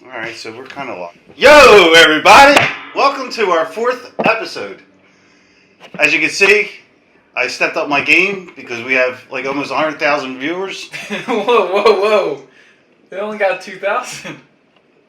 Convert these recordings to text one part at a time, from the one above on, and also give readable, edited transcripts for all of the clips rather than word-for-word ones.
Alright, so we're kind of lost. Yo, everybody! Welcome to our 4th episode. As you can see, I stepped up my game because we have like almost 100,000 viewers. Whoa. They only got 2,000.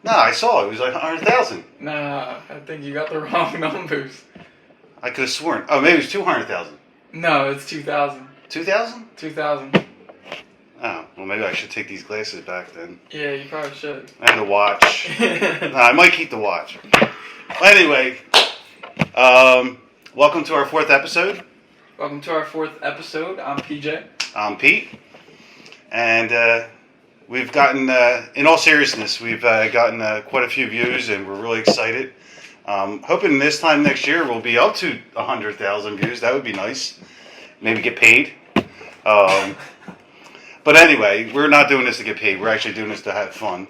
No, I saw it was like 100,000. Nah, I think you got the wrong numbers. I could have sworn. Oh, maybe it was 200,000. No, it's 2,000. 2,000? 2,000. Oh, well, maybe I should take these glasses back then. Yeah, you probably should. And the watch. No, I might keep the watch. Anyway, welcome to our 4th episode. Welcome to our 4th episode. I'm PJ. I'm Pete. And we've gotten, in all seriousness, we've gotten quite a few views, and we're really excited. Hoping this time next year we'll be up to 100,000 views. That would be nice. Maybe get paid. But anyway, we're not doing this to get paid. We're actually doing this to have fun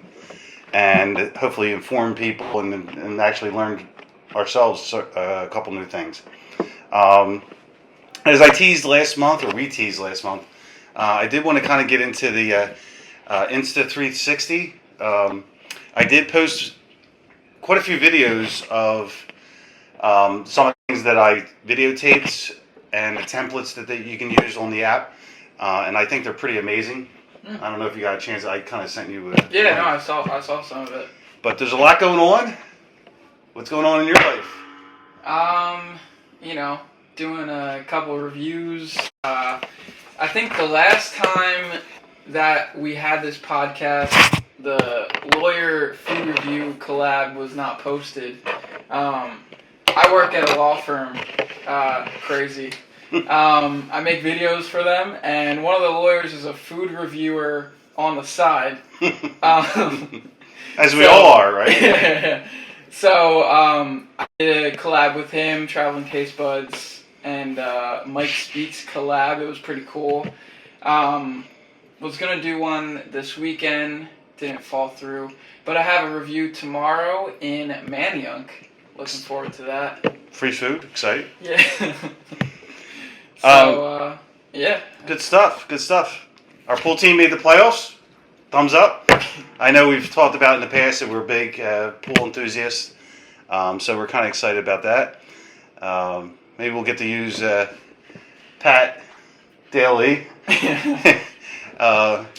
and hopefully inform people and actually learn ourselves a couple new things. As I teased last month, or we teased last month, I did want to kind of get into the Insta360. I did post quite a few videos of some of the things that I videotaped and the templates that you can use on the app. And I think they're pretty amazing. I don't know if you got a chance. I kind of sent you. Yeah, no, I saw some of it. But there's a lot going on. What's going on in your life? Doing a couple of reviews. I think the last time that we had this podcast, the lawyer food review collab was not posted. I work at a law firm. Crazy. I make videos for them, and one of the lawyers is a food reviewer on the side. As we all are, right? So I did a collab with him, Traveling Taste Buds, and Mike Speaks collab. It was pretty cool. Was going to do one this weekend, didn't fall through. But I have a review tomorrow in Manayunk. Looking forward to that. Free food, excited. Yeah. So, yeah. Good stuff. Our pool team made the playoffs. Thumbs up. I know we've talked about in the past that we're big pool enthusiasts, so we're kind of excited about that. Maybe we'll get to use Pat daily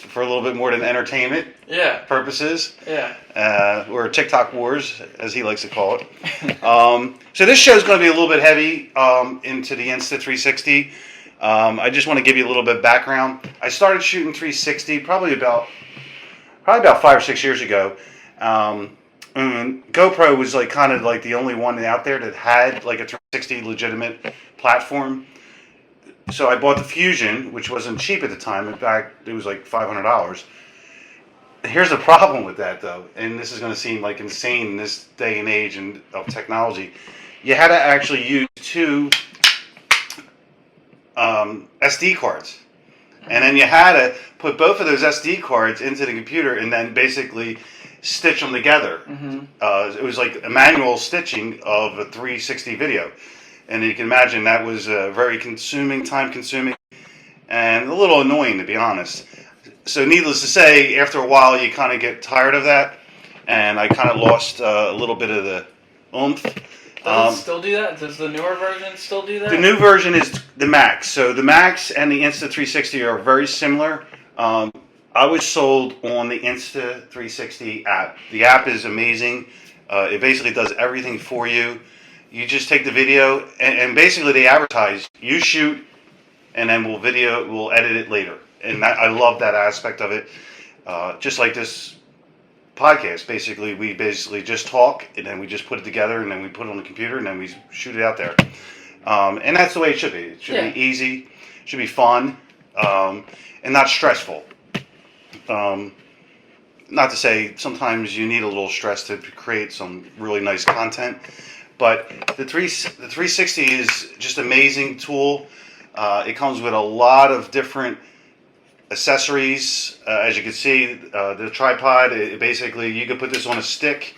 for a little bit more than entertainment purposes. Yeah. Or TikTok wars, as he likes to call it. So this show is going to be a little bit heavy into the Insta360. I just want to give you a little bit of background. I started shooting 360 probably about 5 or 6 years ago. And GoPro was kind of the only one out there that had like a 360 legitimate platform. So I bought the Fusion, which wasn't cheap at the time. In fact, it was like $500. Here's the problem with that, though, and this is going to seem like insane in this day and age of technology. You had to actually use 2 SD cards. And then you had to put both of those SD cards into the computer and then basically stitch them together. Mm-hmm. It was like a manual stitching of a 360 video. And you can imagine that was very time-consuming, and a little annoying, to be honest. So needless to say, after a while, you kind of get tired of that, and I kind of lost a little bit of the oomph. Does it still do that? Does the newer version still do that? The new version is the Max. So the Max and the Insta360 are very similar. I was sold on the Insta360 app. The app is amazing. It basically does everything for you. You just take the video, and basically they advertise, you shoot, and then we'll edit it later. And I love that aspect of it. Just like this podcast, basically, we just talk, and then we just put it together, and then we put it on the computer, and then we shoot it out there. And that's the way it should be. It should be easy, it should be fun, and not stressful. Not to say sometimes you need a little stress to create some really nice content. But the 360 is just an amazing tool. It comes with a lot of different accessories. As you can see, the tripod, basically you can put this on a stick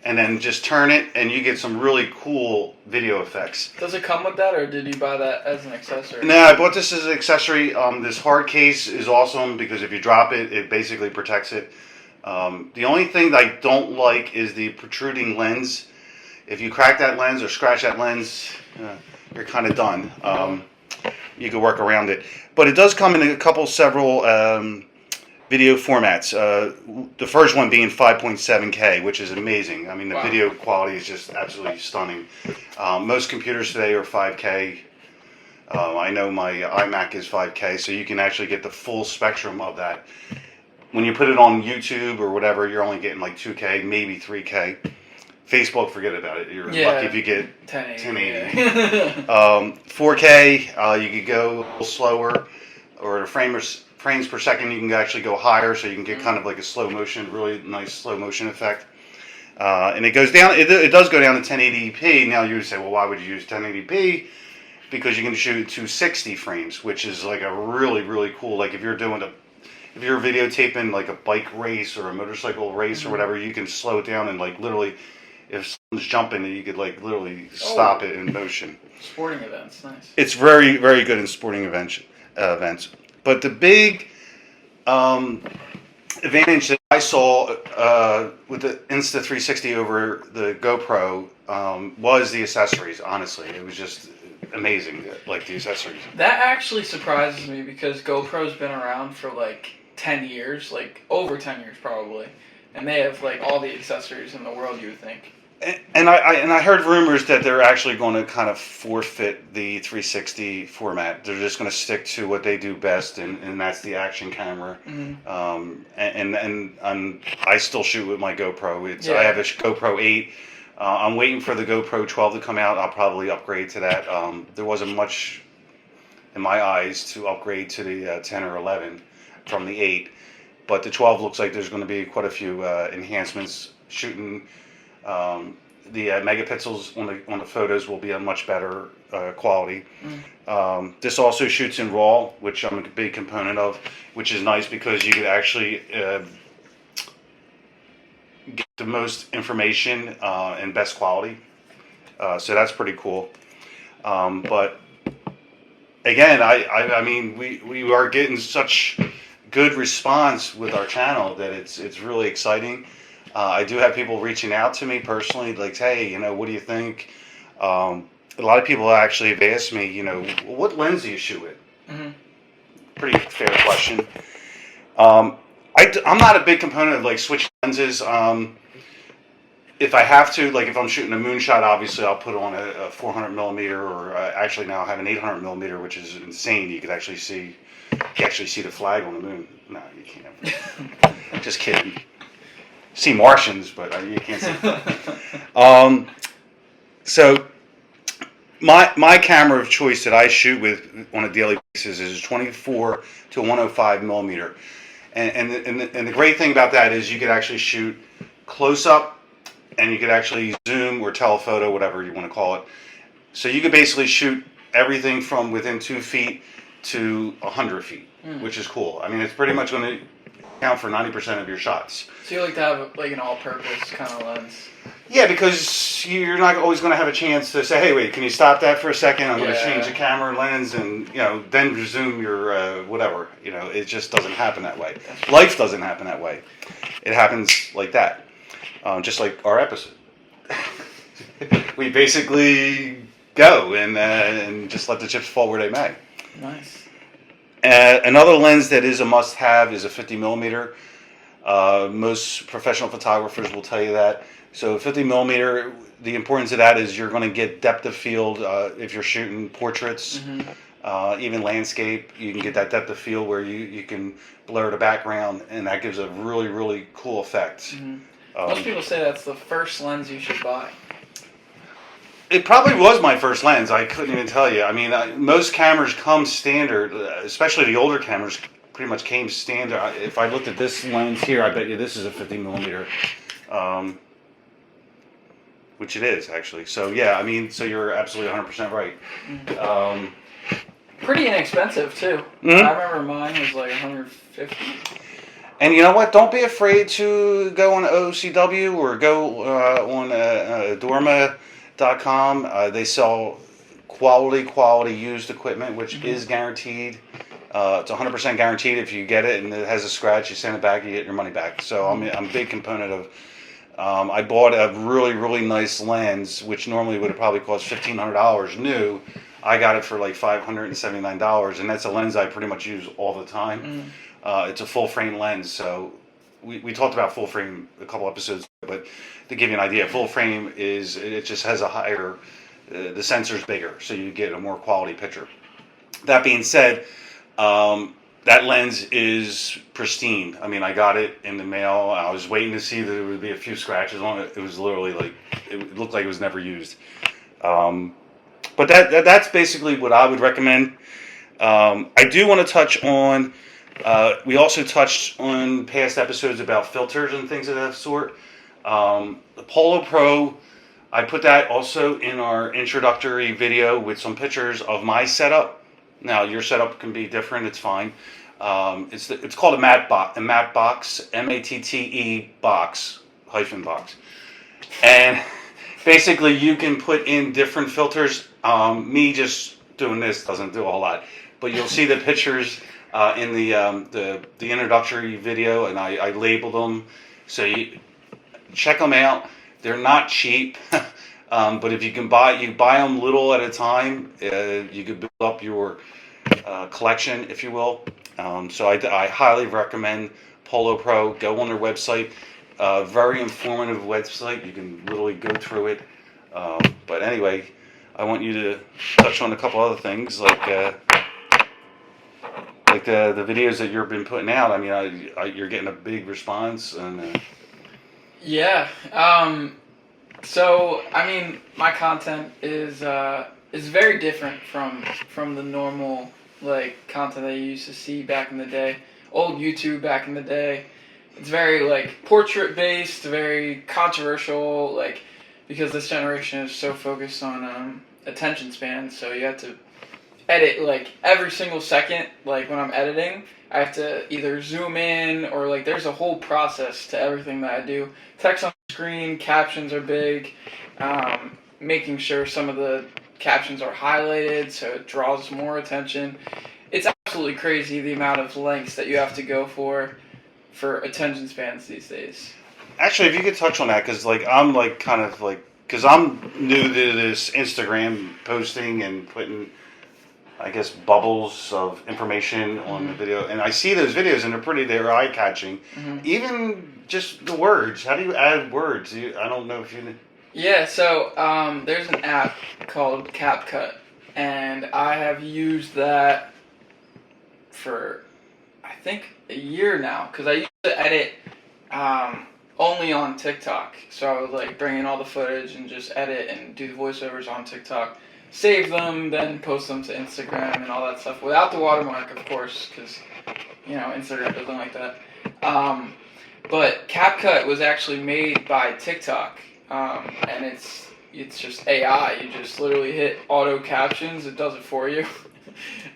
and then just turn it, and you get some really cool video effects. Does it come with that, or did you buy that as an accessory? No, I bought this as an accessory. This hard case is awesome because if you drop it, it basically protects it. The only thing that I don't like is the protruding lens. If you crack that lens or scratch that lens, you're kind of done. You can work around it. But it does come in several video formats. The first one being 5.7K, which is amazing. I mean, the video quality is just absolutely stunning. Most computers today are 5K. I know my iMac is 5K, so you can actually get the full spectrum of that. When you put it on YouTube or whatever, you're only getting like 2K, maybe 3K. Facebook, forget about it. You're lucky if you get 1080. 4K, you could go a little slower, or frames per second, you can actually go higher, so you can get kind of like a slow motion, really nice slow motion effect. And it goes down. It does go down to 1080p. Now you would say, well, why would you use 1080p? Because you can shoot 260 frames, which is like a really, really cool. Like if you're videotaping like a bike race or a motorcycle race or whatever, you can slow it down and like literally, if someone's jumping, you could like literally stop it in motion. Sporting events, nice. It's very, very good in sporting events. But the big advantage that I saw with the Insta360 over the GoPro was the accessories. Honestly, it was just amazing, like the accessories. That actually surprises me because GoPro's been around for like 10 years, like over 10 years probably, and they have like all the accessories in the world, you would think. And I heard rumors that they're actually going to kind of forfeit the 360 format. They're just going to stick to what they do best, and that's the action camera. Mm-hmm. And I still shoot with my GoPro. I have a GoPro 8. I'm waiting for the GoPro 12 to come out. I'll probably upgrade to that. There wasn't much in my eyes to upgrade to the 10 or 11 from the 8, but the 12 looks like there's going to be quite a few enhancements. Shooting the megapixels on the photos will be a much better quality. This also shoots in RAW, which I'm a big component of, which is nice because you could actually get the most information and best quality. So that's pretty cool. But again, I mean, we are getting such good response with our channel that it's really exciting. I do have people reaching out to me personally, like, hey, what do you think? A lot of people actually have asked me, what lens do you shoot with? Mm-hmm. Pretty fair question. I'm not a big component of like switching lenses. If I have to, like if I'm shooting a moonshot, obviously I'll put on a 400 millimeter, or actually now I have an 800 millimeter, which is insane. You can actually see the flag on the moon. No, you can't. Just kidding. See Martians, but you can't see. So my camera of choice that I shoot with on a daily basis is 24 to 105 millimeter, and the great thing about that is you could actually shoot close up, and you could actually zoom or telephoto, whatever you want to call it. So you could basically shoot everything from within 2 feet to 100 feet, which is cool. I mean, it's pretty much going to count for 90% of your shots. So you like to have like an all-purpose kind of lens? Yeah, because you're not always going to have a chance to say, hey, wait, can you stop that for a second? I'm going to change the camera lens and, then resume your whatever. It just doesn't happen that way. Life doesn't happen that way. It happens like that. Just like our episode. We basically go and just let the chips fall where they may. Nice. Another lens that is a must-have is a 50 millimeter. Most professional photographers will tell you that. So 50 millimeter, the importance of that is you're going to get depth of field if you're shooting portraits, even landscape. You can get that depth of field where you can blur the background, and that gives a really, really cool effect. Mm-hmm. Most people say that's the first lens you should buy. It probably was my first lens. I couldn't even tell you. I mean, most cameras come standard, especially the older cameras pretty much came standard. If I looked at this lens here, I bet you this is a 50 millimeter, which it is actually. So yeah, I mean, so you're absolutely 100% right. Pretty inexpensive too. Mm-hmm. I remember mine was like 150. And you know what? Don't be afraid to go on OCW or go on Dorma.com. They sell quality used equipment, which is guaranteed. It's 100% guaranteed. If you get it and it has a scratch, you send it back, you get your money back. So I'm a big component of. I bought a really nice lens, which normally would have probably cost $1,500 new. I got it for like $579, and that's a lens I pretty much use all the time. It's a full frame lens, so we talked about full frame a couple episodes, but to give you an idea, full frame is it just has a higher, the sensor's bigger, so you get a more quality picture. That being said, that lens is pristine. I mean, I got it in the mail. I was waiting to see that there would be a few scratches on it. It was literally like, it looked like it was never used. But that's basically what I would recommend. I do want to touch on, we also touched on past episodes about filters and things of that sort. The Polo Pro, I put that also in our introductory video with some pictures of my setup. Now, your setup can be different. It's fine. It's called a matte box, MATTE box, box. And basically, you can put in different filters. Me just doing this doesn't do a whole lot. But you'll see the pictures in the introductory video, and I labeled them. So you check them out. They're not cheap. But if you can buy them little at a time, you could build up your collection, if you will. So I highly recommend Polo Pro. Go on their website. Very informative website. You can literally go through it. But anyway, I want you to touch on a couple other things, like the videos that you've been putting out. I mean, you're getting a big response, and yeah. So I mean, my content is very different from the normal like content that you used to see back in the day, old YouTube back in the day. It's very like portrait based, very controversial, like because this generation is so focused on attention span. So you have to edit like every single second. Like when I'm editing, I have to either zoom in or like there's a whole process to everything that I do. Text on the screen, captions are big. Making sure some of the captions are highlighted so it draws more attention. It's absolutely crazy the amount of lengths that you have to go for attention spans these days. actually, if you could touch on that, because like I'm like kind of like, because I'm new to this Instagram posting and putting, I guess, bubbles of information on the video, and I see those videos and they're eye catching. Even just the words. How do you add words? I don't know if you. Yeah, so there's an app called CapCut, and I have used that for I think a year now, because I used to edit only on TikTok. So I would like bring in all the footage and just edit and do the voiceovers on TikTok, save them, then post them to Instagram and all that stuff without the watermark, of course, because Instagram doesn't like that. But CapCut was actually made by TikTok, and it's just AI. You just literally hit auto captions, it does it for you.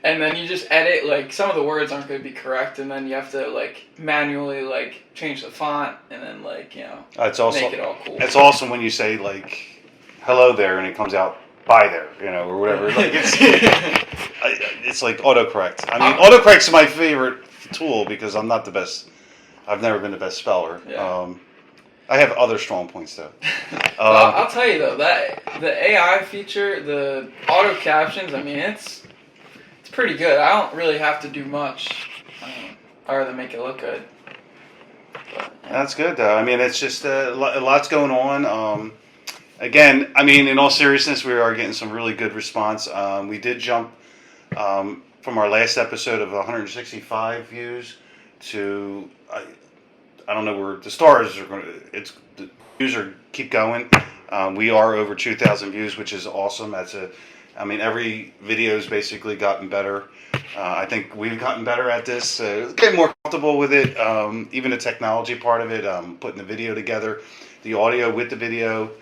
And then you just edit, like, some of the words aren't going to be correct, and then you have to, like, manually, like, change the font, and then, like, it's also, make it all cool. It's awesome when you say, like, hello there, and it comes out, bye there, or whatever. Like, it's like autocorrect. I mean, autocorrect's my favorite tool, because I'm not the best, I've never been the best speller. Yeah. I have other strong points, though. Well, I'll tell you, though, that the AI feature, the auto captions, I mean, it's pretty good. I don't really have to do much other than make it look good. But, yeah. That's good, though. I mean, it's just a lot's going on. Again, I mean, in all seriousness, we are getting some really good response. We did jump from our last episode of 165 views to I don't know where the stars are going to. The views keep going. We are over 2,000 views, which is awesome. I mean, every video's basically gotten better. I think we've gotten better at this. Getting more comfortable with it. Even the technology part of it, putting the video together, the audio with the video.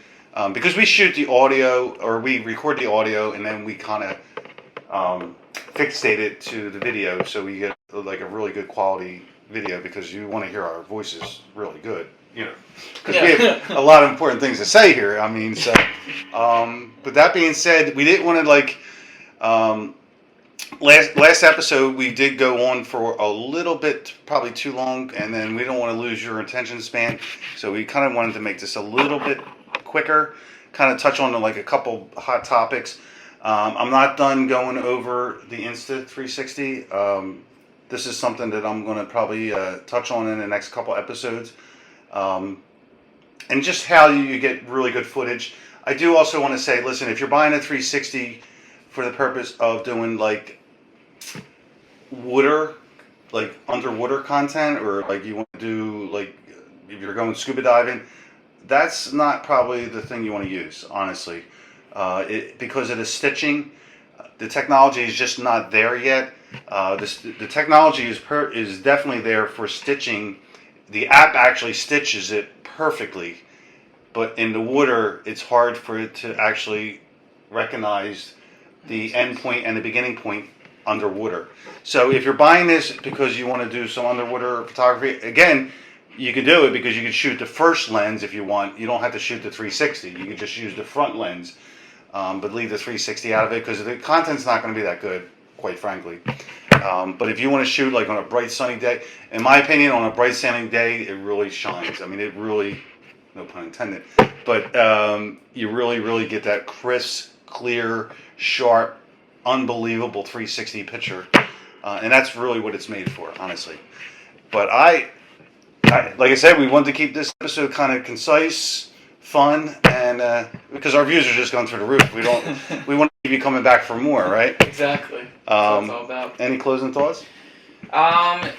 Because we shoot the audio, or we record the audio, and then we kind of fixate it to the video, so we get like a really good quality video, because you want to hear our voices really good. Because we have a lot of important things to say here. I mean, so, but that being said, we didn't want to last episode we did go on for a little bit, probably too long, and then we don't want to lose your attention span, so we kind of wanted to make this a little bit quicker, kind of touch on like a couple hot topics. I'm not done going over the Insta360. This is something that I'm going to probably touch on in the next couple episodes, and just how you get really good footage. I do also want to say, listen, if you're buying a 360 for the purpose of doing like underwater content, or like you want to do like if you're going scuba diving, that's not probably the thing you want to use, honestly, because of the stitching. The technology is just not there yet. The technology is definitely there for stitching. The app actually stitches it perfectly, but in the water, it's hard for it to actually recognize the end point and the beginning point underwater. So if you're buying this because you want to do some underwater photography, again, you could do it because you could shoot the first lens if you want. You don't have to shoot the 360. You could just use the front lens, but leave the 360 out of it because the content's not going to be that good, quite frankly. But if you want to shoot like on a bright sunny day, in my opinion, on a bright sunny day, it really shines. I mean, it really, no pun intended, but you really, really get that crisp, clear, sharp, unbelievable 360 picture, and that's really what it's made for, honestly. But I like I said, we wanted to keep this episode kind of concise, fun, and because our views are just going through the roof, we want to keep you coming back for more, right? Exactly. That's what it's all about. Any closing thoughts? I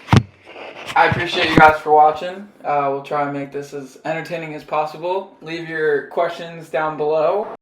appreciate you guys for watching. We'll try and make this as entertaining as possible. Leave your questions down below.